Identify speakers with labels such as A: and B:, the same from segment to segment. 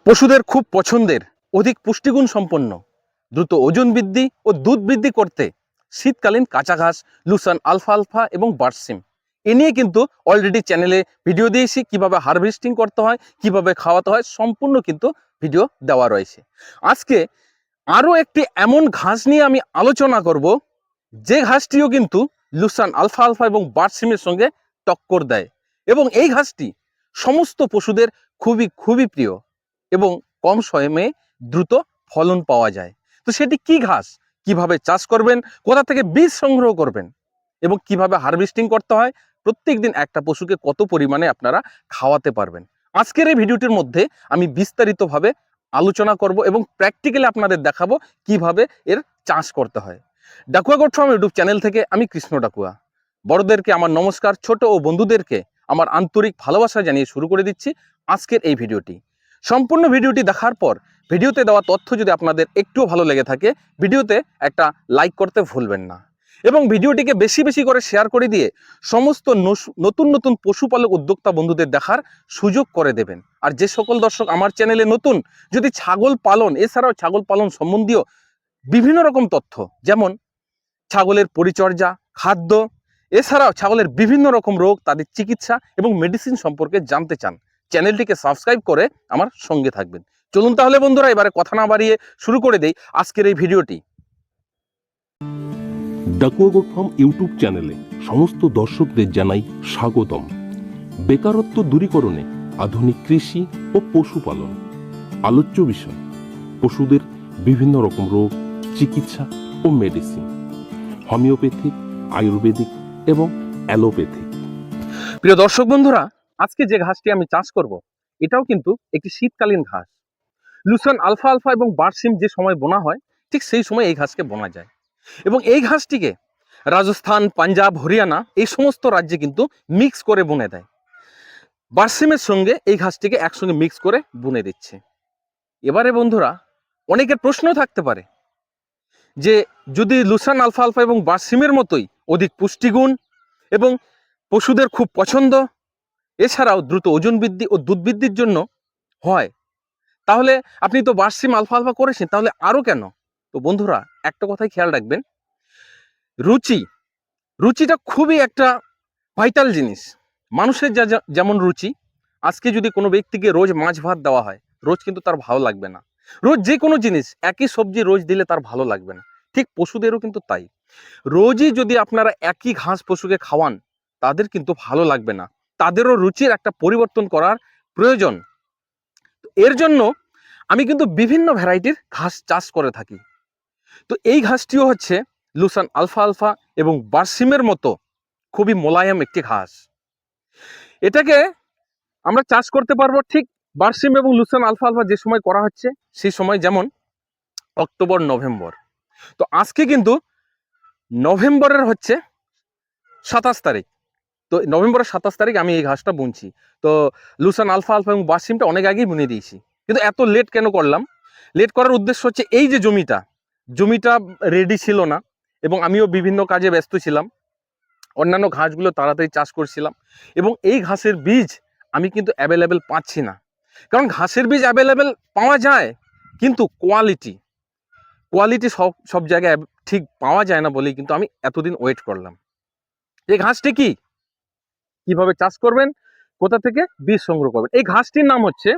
A: পশুদের খুব পছন্দের, অধিক পুষ্টিগুণ সম্পন্ন, দ্রুত ওজন বৃদ্ধি ও দুধ বৃদ্ধি করতে শীতকালীন কাঁচা ঘাস, লুসান আলফালফা এবং বার্সিম এ নিয়ে কিন্তু অলরেডি চ্যানেলে ভিডিও দিয়েছি। কিভাবে হারভেস্টিং করতে হয়, কিভাবে খাওয়াতে হয়, সম্পূর্ণ কিন্তু ভিডিও দেওয়া রয়েছে। আজকে আরও একটি এমন ঘাস নিয়ে আমি আলোচনা করব, যে ঘাসটিও কিন্তু লুসান আলফালফা এবং বার্সিমের সঙ্গে টক্কর দেয়, এবং এই ঘাসটি সমস্ত পশুদের খুবই প্রিয় এবং কম সময়ে দ্রুত ফলন পাওয়া যায়। তো সেটি কি ঘাস, কিভাবে চাষ করবেন, কোথা থেকে বীজ সংগ্রহ করবেন এবং কিভাবে হারভেস্টিং করতে হয়, প্রত্যেক দিন একটা পশুকে কত পরিমাণে আপনারা খাওয়াতে পারবেন, আজকের এই ভিডিওটির মধ্যে আমি বিস্তারিতভাবে আলোচনা করব এবং প্র্যাকটিক্যালি আপনাদের দেখাবো কিভাবে এর চাষ করতে হয়। Dakua goat farm YouTube channel থেকে আমি কৃষ্ণ ডাকুয়া। বড়দেরকে আমার নমস্কার, ছোট ও বন্ধুদেরকে আমার আন্তরিক ভালোবাসা জানিয়ে শুরু করে দিচ্ছি আজকের এই ভিডিওটি। সম্পূর্ণ ভিডিওটি দেখার পর ভিডিওতে দেওয়া তথ্য যদি আপনাদের একটুও ভালো লেগে থাকে, ভিডিওতে একটা লাইক করতে ভুলবেন না এবং ভিডিওটিকে বেশি বেশি করে শেয়ার করে দিয়ে সমস্ত নতুন পশুপালক উদ্যোক্তা বন্ধুদের দেখার সুযোগ করে দেবেন। আর যে সকল দর্শক আমার চ্যানেলে নতুন, যদি ছাগল পালন এছাড়াও ছাগল পালন সম্বন্ধীয় বিভিন্ন রকম তথ্য, যেমন ছাগলের পরিচর্যা, খাদ্য, এছাড়াও ছাগলের বিভিন্ন রকম রোগ, তাদের চিকিৎসা এবং মেডিসিন সম্পর্কে জানতে চান, চ্যানেলটিকে সাবস্ক্রাইব করে আমার সঙ্গে থাকবেন। চলুন তাহলে বন্ধুরা, এবারে কথা না বাড়িয়ে শুরু করে দেই আজকের এই ভিডিওটি।
B: ডাকুয়া গোট ফার্ম ইউটিউব চ্যানেলে সমস্ত দর্শকদের জানাই স্বাগতম। বেকারত্ব দূরীকরণে আধুনিক কৃষি ও পশুপালন আলোচ্য বিষয়। পশুদের বিভিন্ন রকম রোগ, চিকিৎসা ও মেডিসিন, হোমিওপ্যাথিক, আয়ুর্বেদিক এবং অ্যালোপ্যাথিক।
A: প্রিয় দর্শক বন্ধুরা, আজকে যে ঘাসটি আমি চাষ করব, এটাও কিন্তু একটি শীতকালীন ঘাস। লুসান আলফালফা এবং বার্সিম যে সময় বোনা হয়, ঠিক সেই সময় এই ঘাসকে বোনা যায় এবং এই ঘাসটিকে রাজস্থান, পাঞ্জাব, হরিয়ানা এই সমস্ত রাজ্যে কিন্তু মিক্স করে বুনে দেয়। বার্সিমের সঙ্গে এই ঘাসটিকে একসঙ্গে মিক্স করে বুনে দিচ্ছে। এবারে বন্ধুরা, অনেকের প্রশ্ন থাকতে পারে যে যদি লুসান আলফালফা এবং বার্সিমের মতোই অধিক পুষ্টিগুণ এবং পশুদের খুব পছন্দ, এছাড়াও দ্রুত ওজন বৃদ্ধি ও দুধ বৃদ্ধির জন্য হয়, তাহলে আপনি তো বার্সিম আলফালফা করেছেন, তাহলে আরও কেন? তো বন্ধুরা, একটা কথাই খেয়াল রাখবেন, রুচিটা খুবই একটা ভাইটাল জিনিস। মানুষের যেমন রুচি, আজকে যদি কোনো ব্যক্তিকে রোজ মাছ ভাত দেওয়া হয়, রোজ কিন্তু তার ভালো লাগবে না। রোজ যে কোনো জিনিস, একই সবজি রোজ দিলে তার ভালো লাগবে না। ঠিক পশুদেরও কিন্তু তাই। রোজই যদি আপনারা একই ঘাস পশুকে খাওয়ান, তাদের কিন্তু ভালো লাগবে না। তাদেরও রুচির একটা পরিবর্তন করার প্রয়োজন। এর জন্য আমি কিন্তু বিভিন্ন ভ্যারাইটির ঘাস চাষ করে থাকি। তো এই ঘাসটিও হচ্ছে লুসান আলফালফা এবং বার্সিমের মতো খুবই মোলায়েম একটি ঘাস। এটাকে আমরা চাষ করতে পারবো ঠিক বার্সিম এবং লুসান আলফালফা যে সময় করা হচ্ছে সেই সময়, যেমন অক্টোবর, নভেম্বর। তো আজকে কিন্তু নভেম্বরের হচ্ছে 27 তারিখ। তো নভেম্বরের 27 তারিখ আমি এই ঘাসটা বুনছি। তো লুসান আলফালফা এবং বার্সিমটা অনেক আগেই বুনে দিয়েছি, কিন্তু এত লেট কেন করলাম? লেট করার উদ্দেশ্য হচ্ছে এই যে জমিটা রেডি ছিল না এবং আমিও বিভিন্ন কাজে ব্যস্ত ছিলাম, অন্যান্য ঘাসগুলো তাড়াতাড়ি চাষ করছিলাম এবং এই ঘাসের বীজ আমি কিন্তু অ্যাভেলেবেল পাচ্ছি না। কারণ ঘাসের বীজ অ্যাভেলেবেল পাওয়া যায়, কিন্তু কোয়ালিটি সব জায়গায় ঠিক পাওয়া যায় না বলেই কিন্তু আমি এতদিন ওয়েট করলাম। এই ঘাসটি কিভাবে চাষ করবেন, কোথা থেকে বীজ সংগ্রহ করবেন? এই ঘাসটির নাম হচ্ছে,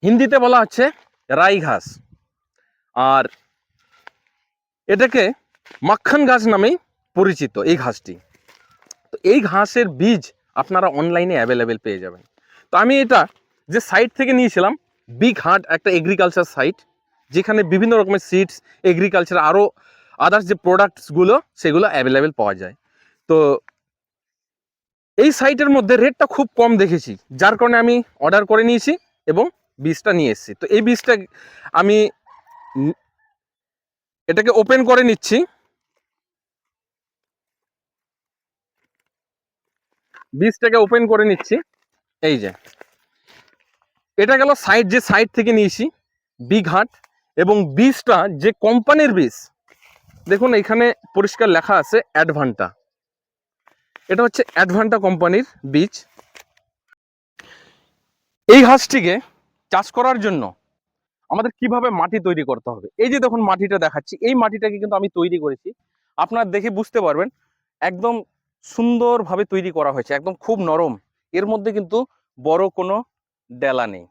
A: হিন্দিতে বলা হচ্ছে রাই ঘাস, আর এটাকে মাখন ঘাস নামেই পরিচিত এই ঘাসটি। তো এই ঘাসের বীজ আপনারা অনলাইনে অ্যাভেলেবেল পেয়ে যাবেন। তো আমি এটা যে সাইট থেকে নিয়েছিলাম, বিগ হার্ট একটা এগ্রিকালচার সাইট, যেখানে বিভিন্ন রকমের সিডস, এগ্রিকালচার আরও আদার্স যে প্রোডাক্টসগুলো সেগুলো অ্যাভেলেবেল পাওয়া যায়। তো এই সাইটের মধ্যে রেটটা খুব কম দেখেছি, যার কারণে আমি অর্ডার করে নিয়েছি এবং বীজটা নিয়ে এসেছি। তো এই বীজটা আমি এটাকে ওপেন করে নিচ্ছি। বীজটাকে ওপেন করে নিচ্ছি। এই যে এটা গেল যে সাইট থেকে নিয়েছি, বিগ হার্ট, এবং বীজটা যে কোম্পানির বীজ, দেখুন এখানে পরিষ্কার লেখা আছে অ্যাডভান্টা। এটা হচ্ছে অ্যাডভান্টা কোম্পানির বীজ। এই ঘাসটিকে চাষ করার জন্য আমাদের কিভাবে মাটি তৈরি করতে হবে, এই যে দেখুন মাটিটা দেখাচ্ছি, এই মাটিটাকে কিন্তু আমি তৈরি করেছি। আপনারা দেখে বুঝতে পারবেন একদম সুন্দরভাবে তৈরি করা হয়েছে, একদম খুব নরম, এর মধ্যে কিন্তু বড় কোনো ডেলা নেই।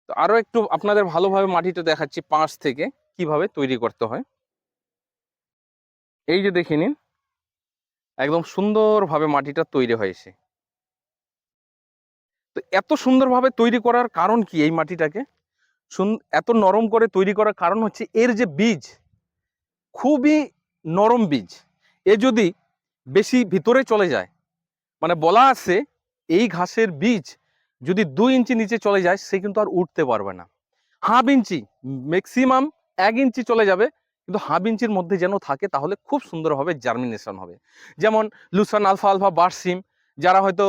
A: তো আরো একটু আপনাদের ভালোভাবে মাটিটা দেখাচ্ছি পাশ থেকে কিভাবে তৈরি করতে হয়। এই যে দেখে নিন, একদম সুন্দরভাবে মাটিটা তৈরি হয়েছে। তো এত সুন্দরভাবে তৈরি করার কারণ কি, এই মাটিটাকে এত নরম করে তৈরি করার কারণ হচ্ছে এর যে বীজ, খুবই নরম বীজ। এ যদি বেশি ভিতরে চলে যায়, মানে বলা আছে এই ঘাসের বীজ যদি 2 ইঞ্চি নিচে চলে যায় সে কিন্তু আর উঠতে পারবে না। হাফ ইঞ্চি, ম্যাক্সিমাম 1 ইঞ্চি চলে যাবে, কিন্তু হাফ ইঞ্চির মধ্যে যেন থাকে, তাহলে খুব সুন্দরভাবে জার্মিনেশন হবে। যেমন লুসান আলফা আলফা বার্সিম, যারা হয়তো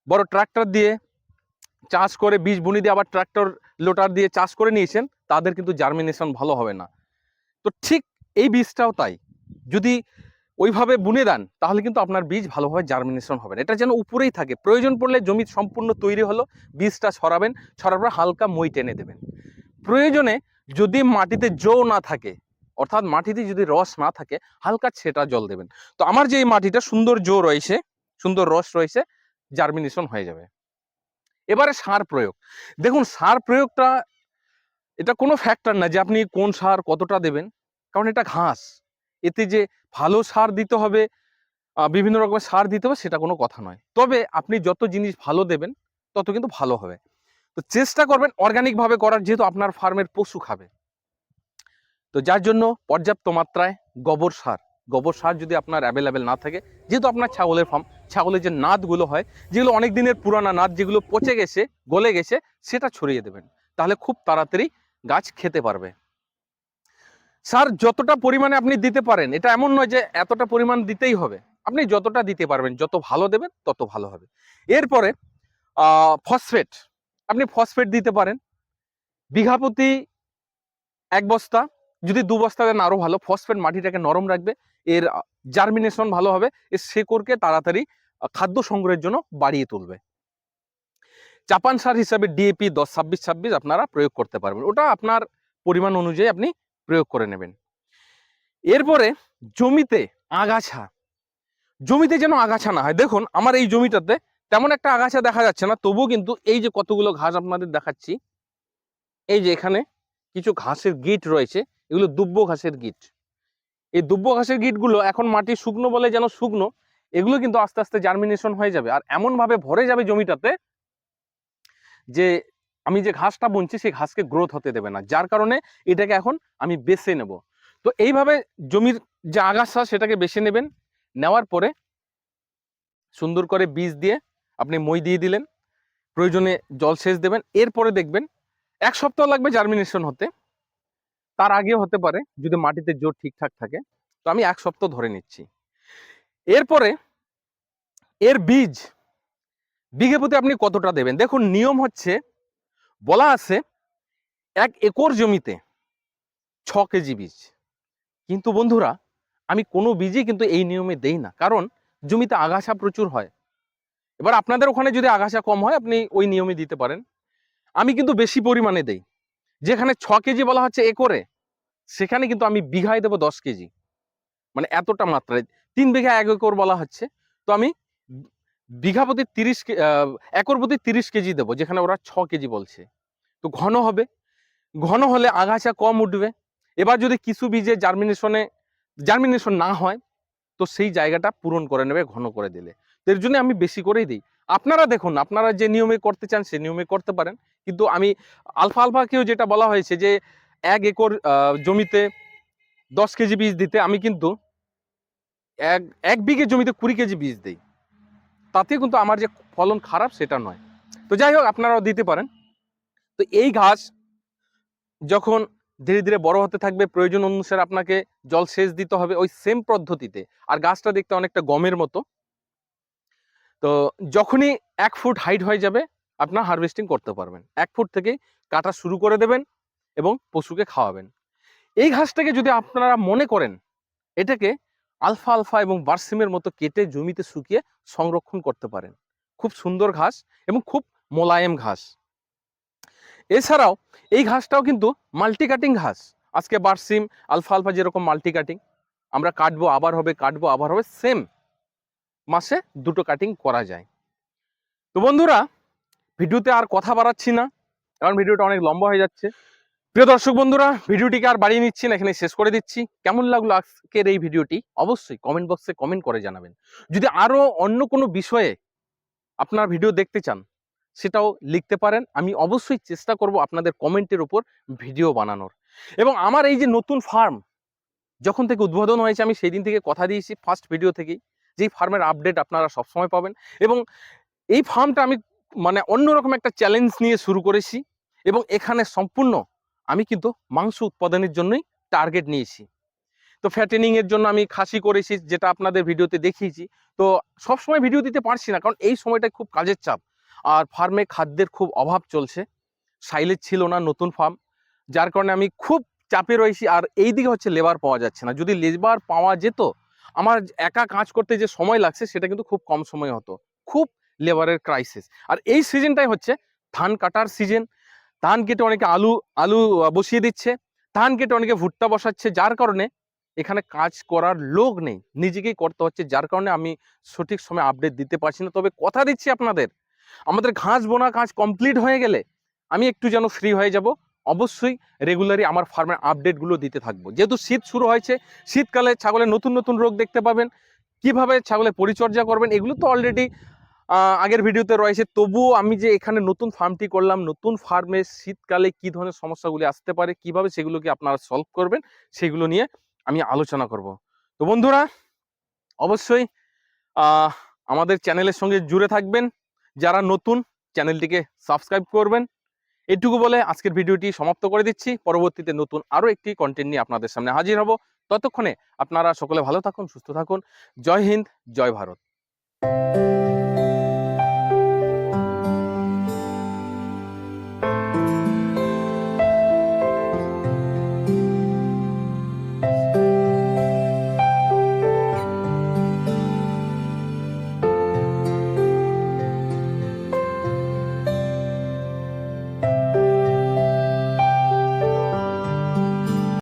A: বড় ট্রাক্টর দিয়ে চাষ করে বীজ বুনি দিয়ে আবার ট্রাক্টর লোটার দিয়ে চাষ করে নিয়েছেন, তাদের কিন্তু জার্মিনেশন ভালো হবে না। তো ঠিক এই বীজটাও তাই, যদি ওইভাবে বুনে দেন তাহলে কিন্তু আপনার বীজ ভালোভাবে জার্মিনেশন হবে না। এটা যেন উপরেই থাকে, প্রয়োজন পড়লে জমি সম্পূর্ণ তৈরি হলো, বীজটা ছড়াবেন, ছড়ার পর হালকা মই টেনে দেবেন। প্রয়োজনে যদি মাটিতে জো না থাকে, অর্থাৎ মাটিতে যদি রস না থাকে, হালকা ছেটা জল দেবেন। তো আমার যে এই মাটিটা সুন্দর জো রয়েছে, সুন্দর রস রয়েছে, জার্মিনেশন হয়ে যাবে। এবারে সার প্রয়োগ, দেখুন সার প্রয়োগটা এটা কোনো ফ্যাক্টর না যে আপনি কোন সার কতটা দেবেন, কারণ এটা ঘাস। এতে যে ভালো সার দিতে হবে, বিভিন্ন রকমের সার দিতে হবে, সেটা কোনো কথা নয়। তবে আপনি যত জিনিস ভালো দেবেন তত কিন্তু ভালো হবে। তো চেষ্টা করবেন অর্গানিক ভাবে করার, যেহেতু আপনার ফার্মের পশু খাবে। তো যার জন্য পর্যাপ্ত মাত্রায় গোবর সার যদি আপনার অ্যাভেলেবেল না থাকে, যেহেতু আপনার ছাগলের ফার্ম, ছাগলের যে নাদগুলো হয়, যেগুলো অনেক দিনের পুরানা নাদ, যেগুলো পচে গেছে, গলে গেছে, সেটা ছড়িয়ে দেবেন, তাহলে খুব তাড়াতাড়ি গাছ খেতে পারবে। সার যতটা পরিমাণে আপনি দিতে পারেন, এটা এমন নয় যে এতটা পরিমাণ দিতেই হবে, আপনি যতটা দিতে পারবেন, যত ভালো দেবেন তত ভালো হবে। এরপরে ফসফেট, আপনি ফসফেট দিতে পারেন বিঘা প্রতি 1 বস্তা, যদি 2 বস্তা দেন আরো ভালো। ফসফেট মাটিটাকে নরম রাখবে, এর জার্মিনেশন ভালো হবে, এর শেকড়কে তাড়াতাড়ি খাদ্য সংগ্রহের জন্য বাড়িয়ে তুলবে। চাপান সার হিসাবে ডিএপি 10-26-26 আপনারা প্রয়োগ করতে পারবেন, ওটা আপনার পরিমাণ অনুযায়ী আপনি প্রয়োগ করে নেবেন। এরপরে জমিতে আগাছা, জমিতে যেন আগাছা না হয়। দেখুন আমার এই জমিটাতে তেমন একটা আগাছা দেখা যাচ্ছে না, তবুও কিন্তু এই যে কতগুলো ঘাস আপনাদের দেখাচ্ছি, এই যে এখানে কিছু ঘাসের গিট রয়েছে, এগুলো দুব্ব ঘাসের গিট। এই দুব্ব ঘাসের গিটগুলো এখন মাটি শুকনো বলে যেন শুকনো, এগুলো কিন্তু আস্তে আস্তে জার্মিনেশন হয়ে যাবে, আর এমন ভাবে ভরে যাবে জমিটাতে যে আমি যে ঘাসটা বুনছি সেই ঘাসকে গ্রোথ হতে দেবে না, যার কারণে এটাকে এখন আমি বেছে নেব। তো এইভাবে জমির যে আগাছা সেটাকে বেছে নেবেন, নেওয়ার পরে সুন্দর করে বীজ দিয়ে আপনি মই দিয়ে দিলেন, প্রয়োজনে জল সেচ দেবেন। এরপরে দেখবেন 1 সপ্তাহ লাগবে জার্মিনেশন হতে, তার আগেও হতে পারে যদি মাটিতে জোর ঠিকঠাক থাকে। তো আমি 1 সপ্তাহ ধরে নিচ্ছি। এরপরে এর বীজ বিঘে প্রতি আপনি কতটা দেবেন, দেখুন নিয়ম হচ্ছে, বলা আছে 1 একর জমিতে 6 কেজি বীজ। কিন্তু বন্ধুরা আমি কোনো বীজই কিন্তু এই নিয়মে দেই না, কারণ জমিতে আগাছা প্রচুর হয়। এবার আপনাদের ওখানে যদি আগাছা কম হয় আপনি ওই নিয়মে দিতে পারেন, আমি কিন্তু বেশি পরিমাণে দেই। যেখানে 6 কেজি বলা হচ্ছে একরে, সেখানে কিন্তু আমি বিঘায় দেবো 10 কেজি, মানে এতটা মাত্রায়। 3 বিঘা 1 একর বলা হচ্ছে, তো আমি বিঘা প্রতি 30 একর প্রতি 30 কেজি দেবো, যেখানে ওরা 6 কেজি বলছে। তো ঘন হবে, ঘন হলে আগাছা কম উঠবে। এবার যদি কিছু বীজে জার্মিনেশন না হয়, তো সেই জায়গাটা পূরণ করে নেবে ঘন করে দিলে। তো এর জন্য আমি বেশি করেই দিই। আপনারা দেখুন, আপনারা যে নিয়মে করতে চান সে নিয়মে করতে পারেন, কিন্তু আমি আলফাকেও যেটা বলা হয়েছে যে 1 একর জমিতে 10 কেজি বীজ দিতে, আমি কিন্তু এক বিঘে জমিতে 20 কেজি বীজ দিই, তাতে কিন্তু আমার যে ফলন খারাপ সেটা নয়। তো যাই হোক, আপনারাও দিতে পারেন। তো এই ঘাস যখন ধীরে ধীরে বড় হতে থাকবে, প্রয়োজন অনুসারে আপনাকে জল সেচ দিতে হবে ওই সেম পদ্ধতিতে। আর গাছটা দেখতে অনেকটা গমের মতো। তো যখনই 1 ফুট হাইট হয়ে যাবে, আপনার হারভেস্টিং করতে পারবেন। 1 ফুট থেকেই কাটা শুরু করে দেবেন এবং পশুকে খাওয়াবেন। এই ঘাসটাকে যদি আপনারা মনে করেন এটাকে আলফা এবং বার্সিমের মতো কেটে জমিতে শুকিয়ে সংরক্ষণ করতে পারেন, খুব সুন্দর ঘাস এবং খুব মোলায়েম ঘাস। এছাড়াও এই ঘাসটাও কিন্তু মাল্টি কাটিং ঘাস। আজকে বার্সিম আলফা আলফা যেরকম মাল্টি কাটিং, আমরা কাটবো আবার হবে, কাটবো আবার হবে, সেম মাসে দুটো কাটিং করা যায়। তো বন্ধুরা, ভিডিওতে আর কথা বাড়াচ্ছি না, কারণ ভিডিওটা অনেক লম্বা হয়ে যাচ্ছে। প্রিয় দর্শক বন্ধুরা, ভিডিওটিকে আর বাড়িয়ে নিচ্ছি না, এখানে শেষ করে দিচ্ছি। কেমন লাগলো আজকের এই ভিডিওটি অবশ্যই কমেন্ট বক্সে কমেন্ট করে জানাবেন। যদি আরো অন্য কোনো বিষয়ে আপনার ভিডিও দেখতে চান সেটাও লিখতে পারেন, আমি অবশ্যই চেষ্টা করব আপনাদের কমেন্টের উপর ভিডিও বানানোর। এবং আমার এই যে নতুন ফার্ম যখন থেকে উদ্বোধন হয়েছে, আমি সেই দিন থেকে কথা দিয়েছি ফার্স্ট ভিডিও থেকেই, যেই ফার্মের আপডেট আপনারা সবসময় পাবেন। এবং এই ফার্মটা আমি মানে অন্যরকম একটা চ্যালেঞ্জ নিয়ে শুরু করেছি, এবং এখানে সম্পূর্ণ আমি কিন্তু মাংস উৎপাদনের জন্যই টার্গেট নিয়েছি। তো ফ্যাটেনিং এর জন্য আমি খাসি করেছি, যেটা আপনাদের ভিডিওতে দেখিয়েছি। তো সবসময় ভিডিও দিতে পারছি না, কারণ এই সময়টা খুব কাজের চাপ, আর ফার্মে খাদ্যের খুব অভাব চলছে, সাইলেজ ছিল না, নতুন ফার্ম, যার কারণে আমি খুব চাপে রয়েছি। আর এই দিকে হচ্ছে লেবার পাওয়া যাচ্ছে না, যদি লেবার পাওয়া যেত আমার একা কাজ করতে যে সময় লাগছে সেটা কিন্তু খুব কম সময় হতো, খুব লেবারের ক্রাইসিস। আর এই সিজনটাই হচ্ছে ধান কাটার সিজন, ধান কেটে অনেকে আলু আলু বসিয়ে দিচ্ছে, ধান কেটে অনেকে ভুট্টা বসাচ্ছে, যার কারণে এখানে কাজ করার লোক নেই, নিজেকেই করতে হচ্ছে, যার কারণে আমি সঠিক সময় আপডেট দিতে পারছি না। তবে কথা দিচ্ছি আপনাদের, আমাদের ঘাস বোনা কাজ কমপ্লিট হয়ে গেলে আমি একটু যেন ফ্রি হয়ে যাব, অবশ্যই রেগুলারই আমার ফার্মের আপডেটগুলো দিতে থাকবো। যেহেতু শীত শুরু হয়েছে, শীতকালে ছাগলের নতুন নতুন রোগ দেখতে পাবেন, কিভাবে ছাগলের পরিচর্যা করবেন, এগুলো তো অলরেডি আগের ভিডিওতে রয়েছে। তবুও আমি যে এখানে নতুন ফার্মটি করলাম, নতুন ফার্মে শীতকালে কি ধরনের সমস্যাগুলি আসতে পারে, কিভাবে সেগুলোকে আপনারা সলভ করবেন, সেগুলো নিয়ে আমি আলোচনা করব। তো বন্ধুরা, অবশ্যই আমাদের চ্যানেলের সঙ্গে জুড়ে থাকবেন, যারা নতুন চ্যানেলটিকে সাবস্ক্রাইব করবেন। এটুকু বলে আজকের ভিডিওটি সমাপ্ত করে দিচ্ছি। পরবর্তীতে নতুন আরো একটি কন্টেন্ট নিয়ে আপনাদের সামনে হাজির হব। ততক্ষণে আপনারা সকলে ভালো থাকুন, সুস্থ থাকুন। জয় হিন্দ, জয় ভারত।